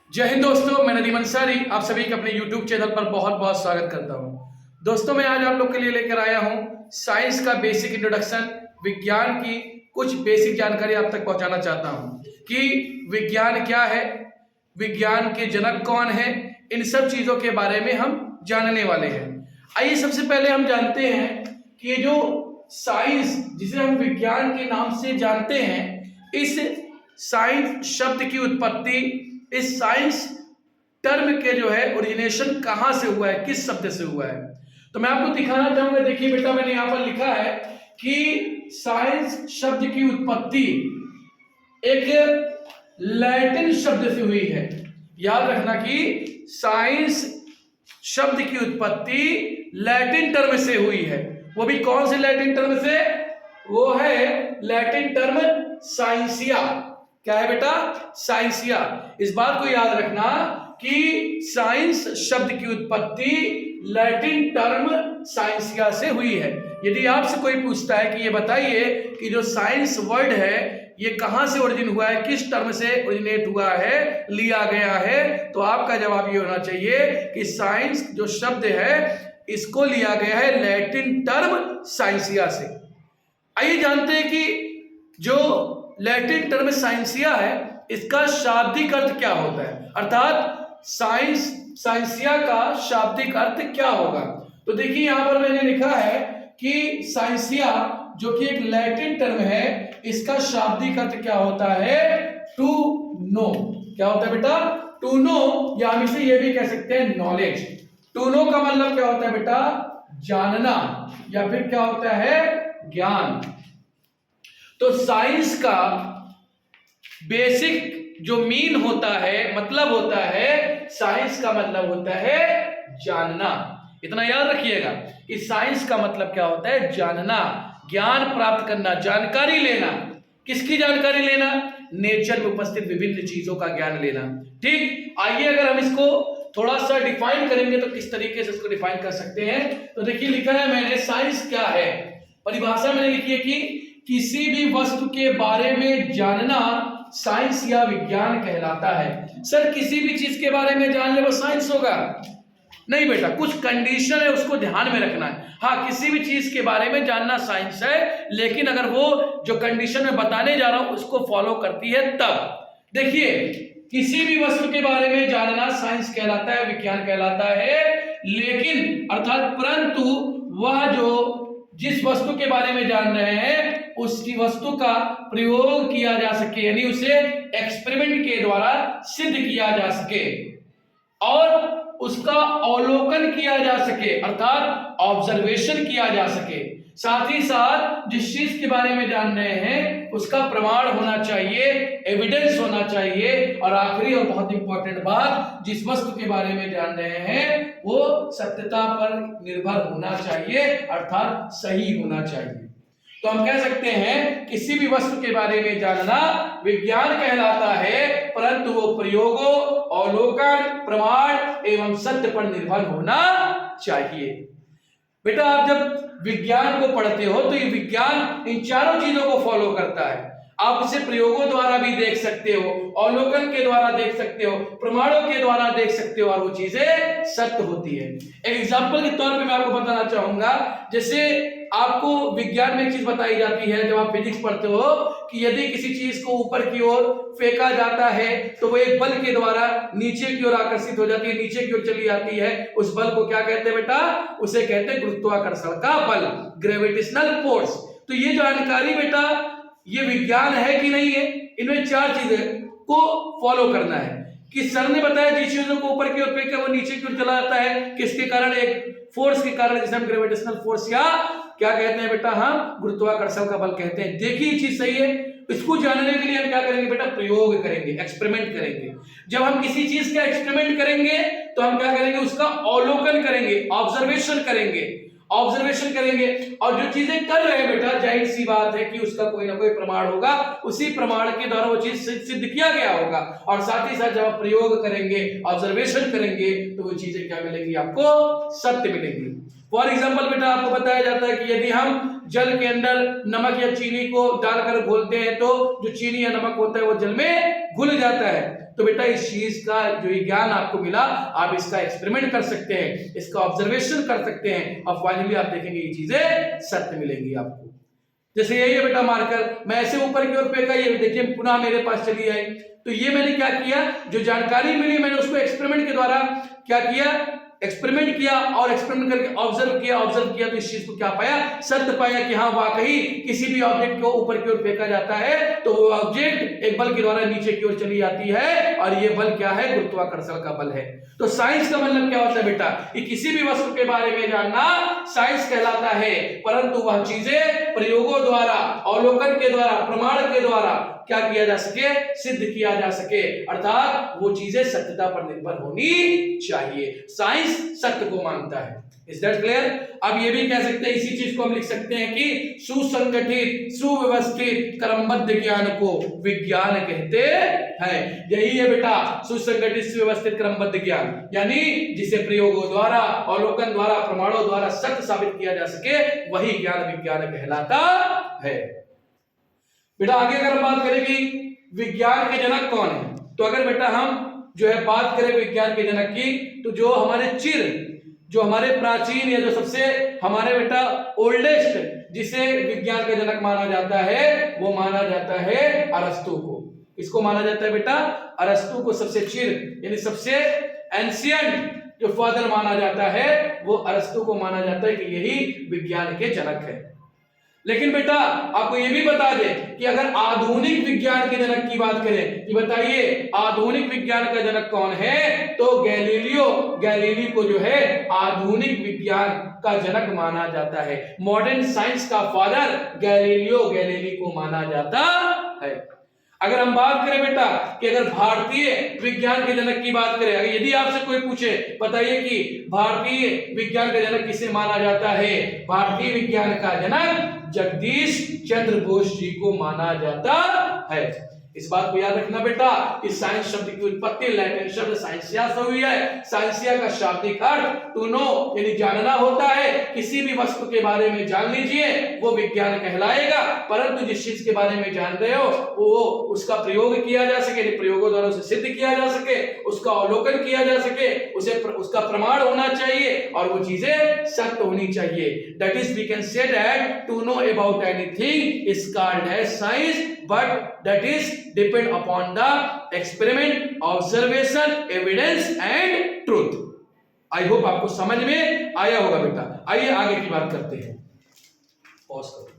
जय हिंद दोस्तों, मैं नदीम अंसारी आप सभी के अपने YouTube चैनल पर बहुत बहुत स्वागत करता हूं। दोस्तों, मैं आज आप लोग के लिए लेकर आया हूं साइंस का बेसिक इंट्रोडक्शन। विज्ञान की कुछ बेसिक जानकारी आप तक पहुंचाना चाहता हूं कि विज्ञान क्या है, विज्ञान के जनक कौन है, इन सब चीजों के बारे में हम जानने वाले हैं। आइए सबसे पहले हम जानते हैं कि ये जो साइंस जिसे हम विज्ञान के नाम से जानते हैं, इस साइंस शब्द की उत्पत्ति, इस साइंस टर्म के जो है ओरिजिनेशन कहां से हुआ है, किस शब्द से हुआ है। तो मैं आपको दिखाना चाहूंगा। देखिए बेटा, मैंने यहां पर लिखा है कि साइंस शब्द की उत्पत्ति एक लैटिन शब्द से हुई है। याद रखना कि साइंस शब्द की उत्पत्ति लैटिन टर्म से हुई है। वो भी कौन से लैटिन टर्म से? वो है लैटिन टर्म साइंसिया। क्या है बेटा? साइंसिया। इस बात को याद रखना कि साइंस शब्द की उत्पत्ति लैटिन टर्म साइंसिया से हुई है। यदि आपसे कोई पूछता है कि ये बताइए कि जो साइंस वर्ड है ये कहां से ओरिजिन हुआ है, किस टर्म से ओरिजिनेट हुआ है, लिया गया है, तो आपका जवाब ये होना चाहिए कि साइंस जो शब्द है इसको लिया गया है लैटिन टर्म साइंसिया से। आइए जानते हैं कि जो लैटिन टर्म साइंसिया है इसका शाब्दिक अर्थ क्या होता है, अर्थात साइंसिया का शाब्दिक अर्थ क्या होगा। तो देखिए यहां पर मैंने लिखा है कि साइंसिया जो कि एक लैटिन टर्म है, इसका शाब्दिक अर्थ क्या होता है? To know. क्या होता है बेटा? टू नो, या हम इसे ये भी कह सकते हैं नॉलेज। टू नो का मतलब क्या होता है बेटा? जानना, या फिर क्या होता है? ज्ञान। तो साइंस का बेसिक जो मीन होता है, मतलब होता है, साइंस का मतलब होता है जानना। इतना याद रखिएगा कि साइंस का मतलब क्या होता है? जानना, ज्ञान प्राप्त करना, जानकारी लेना। किसकी जानकारी लेना? नेचर में उपस्थित विभिन्न चीजों का ज्ञान लेना। ठीक, आइए अगर हम इसको थोड़ा सा डिफाइन करेंगे तो किस तरीके से इसको डिफाइन कर सकते हैं। तो देखिए लिखा है मैंने, साइंस क्या है, परिभाषा मैंने लिखी है कि किसी भी वस्तु के बारे में जानना साइंस या विज्ञान कहलाता है। सर किसी भी चीज के बारे में जान ले वो साइंस होगा? नहीं बेटा, कुछ कंडीशन है उसको ध्यान में रखना है। हाँ, किसी भी चीज के बारे में जानना साइंस है, लेकिन अगर वो जो कंडीशन में बताने जा रहा हूं उसको फॉलो करती है तब। देखिए, किसी भी वस्तु के बारे में जानना साइंस कहलाता है, विज्ञान कहलाता है, लेकिन अर्थात परंतु वह जो जिस वस्तु के बारे में जान रहे हैं उसकी वस्तु का प्रयोग किया जा सके, यानी उसे एक्सपेरिमेंट के द्वारा सिद्ध किया जा सके और उसका अवलोकन किया जा सके, अर्थात ऑब्जर्वेशन किया जा सके। साथ ही साथ जिस चीज के बारे में जान रहे हैं उसका प्रमाण होना चाहिए, एविडेंस होना चाहिए, और आखिरी और बहुत इंपॉर्टेंट बात, जिस वस्तु के बारे में जान रहे हैं वो सत्यता पर निर्भर होना चाहिए, अर्थात सही होना चाहिए। तो हम कह सकते हैं किसी भी वस्तु के बारे में जानना विज्ञान कहलाता है, परंतु वो प्रयोगों, अवलोकन, प्रमाण एवं सत्य पर निर्भर होना चाहिए। बेटा, आप जब विज्ञान को पढ़ते हो तो ये विज्ञान इन चारों चीजों को फॉलो करता है। आप उसे प्रयोगों द्वारा भी देख सकते हो, अवलोकन के द्वारा देख सकते हो, प्रमाणों के द्वारा देख सकते हो, और वो चीजें सत्य होती है। एक एग्जांपल के तौर पे मैं आपको बताना चाहूंगा, जैसे आपको विज्ञान में एक चीज बताई जाती है जब आप फिजिक्स पढ़ते हो कि यदि किसी चीज को ऊपर की ओर फेंका जाता है तो वो एक बल के द्वारा नीचे की ओर आकर्षित हो जाती है, नीचे की ओर चली जाती है। उस बल को क्या कहते हैं बेटा? उसे कहते हैं गुरुत्वाकर्षण का बल, ग्रेविटेशनल फोर्स। तो ये जानकारी बेटा, ये विज्ञान है कि नहीं है? इनमें चार चीजें को फॉलो करना है कि सर ने बताया जिस चीजों को ऊपर की ओर फेंका वो नीचे की ओर चला जाता है, किसके कारण? एक फोर्स के कारण, जिसे हम ग्रेविटेशनल फोर्स या क्या कहते हैं बेटा? हम गुरुत्वाकर्षण का बल कहते हैं। देखिए ये चीज सही है। इसको जानने के लिए हम क्या करेंगे बेटा? प्रयोग करेंगे, एक्सपेरिमेंट करेंगे। जब हम किसी चीज का एक्सपेरिमेंट करेंगे तो हम क्या करेंगे? उसका अवलोकन करेंगे, ऑब्जर्वेशन करेंगे, और जो चीजें कर रहे हैं बेटा, जाहिर सी बात है कि उसका कोई ना कोई प्रमाण होगा, उसी प्रमाण के द्वारा वो चीज सिद्ध किया गया होगा। और साथ ही साथ जब आप प्रयोग करेंगे, ऑब्जर्वेशन करेंगे, तो वो चीजें क्या मिलेंगी? आपको सत्य मिलेंगी। फॉर एग्जाम्पल बेटा, आपको बताया जाता है कि यदि हम जल के अंदर नमक या चीनी को डालकर घोलते हैं तो जो चीनी या नमक होता है वो जल में घुल जाता है। तो बेटा इस चीज का जो ये ज्ञान आपको मिला, आप इसका एक्सपेरिमेंट कर सकते हैं, इसका ऑब्जर्वेशन कर सकते हैं और फाइनली आप देखेंगे ये चीजें सत्य मिलेंगी आपको। जैसे यही है बेटा मार्कर, मैं ऐसे ऊपर की ओर फेंका, ये देखिए पुनः मेरे पास चली आई। तो ये मैंने क्या किया, जो जानकारी मिली मैंने उसको एक्सपेरिमेंट के द्वारा क्या किया, एक्सपेरिमेंट किया और एक्सपेरिमेंट करके ऑब्जर्व किया तो इस चीज को क्या पाया, सत्य पाया कि हाँ वाकई किसी भी ऑब्जेक्ट को ऊपर की ओर फेंका जाता है तो वो ऑब्जेक्ट एक बल के द्वारा नीचे की ओर चली जाती है और ये बल क्या है, गुरुत्वाकर्षण का बल है। तो साइंस का मतलब क्या होता है बेटा, कि किसी भी वस्तु के बारे में जानना साइंस कहलाता है, परंतु वह चीजें प्रयोगों द्वारा, अवलोकन के द्वारा, प्रमाण के द्वारा क्या किया जा सके, सिद्ध किया जा सके, अर्थात वो चीजें सत्यता पर निर्भर होनी चाहिए। साइंस सत्य को मानता है। Is that clear? अब ये भी कह सकते हैं, इसी चीज को हम लिख सकते हैं कि सुसंगठित, सुव्यवस्थित, क्रमबद्ध ज्ञान को विज्ञान कहते हैं। यही है बेटा सुसंगठित, सुव्यवस्थित, क्रमबद्ध ज्ञान, यानी जिसे प्रयोगों द्वारा, अवलोकन द्वारा, प्रमाणों द्वारा सत्य साबित किया जा सके, वही ज्ञान विज्ञान कहलाता है। बेटा आगे अगर हम बात करें कि विज्ञान के जनक कौन है, तो अगर बेटा हम जो है बात करें विज्ञान के जनक की, तो जो हमारे जो हमारे प्राचीन या जो सबसे हमारे बेटा ओल्डेस्ट जिसे विज्ञान का जनक माना जाता है, वो माना जाता है अरस्तु को। इसको माना जाता है बेटा अरस्तु को सबसे चिर यानी सबसे एंशियंट जो फादर माना जाता है, वो अरस्तु को माना जाता है कि यही विज्ञान के जनक है। लेकिन बेटा आपको ये भी बता दें कि अगर आधुनिक विज्ञान के जनक की बात करें कि बताइए आधुनिक विज्ञान का जनक कौन है, तो गैलीली को जो है आधुनिक विज्ञान का जनक माना जाता है। मॉडर्न साइंस का फादर गैलीली को माना जाता है। अगर हम बात करें बेटा कि अगर भारतीय विज्ञान के जनक की बात करें, अगर यदि आपसे कोई पूछे बताइए कि भारतीय विज्ञान का जनक किसे माना जाता है, भारतीय विज्ञान का जनक जगदीश चंद्र बोस जी को माना जाता है। इस बात को याद रखना बेटा, इस साइंस शब्द की उत्पत्ति लैटिन शब्द साइंसिया से हुई है। साइंसिया का शाब्दिक अर्थ टू नो यानी जानना होता है। किसी भी वस्तु के बारे में जान लीजिए, वो विज्ञान कहलाएगा। परंतु जिस चीज के बारे में जान रहे हो वो उसका प्रयोग किया जा सके, प्रयोगों द्वारा उसे सिद्ध किया जा सके, उसका अवलोकन किया जा सके, उसका प्रमाण होना चाहिए और वो चीजें सत्य होनी चाहिए। That is we can say that to know about anything is called as science, but that is depend upon the experiment, observation, evidence and truth. I hope आपको समझ में आया होगा बेटा। आइए आगे की बात करते हैं। पॉज करो।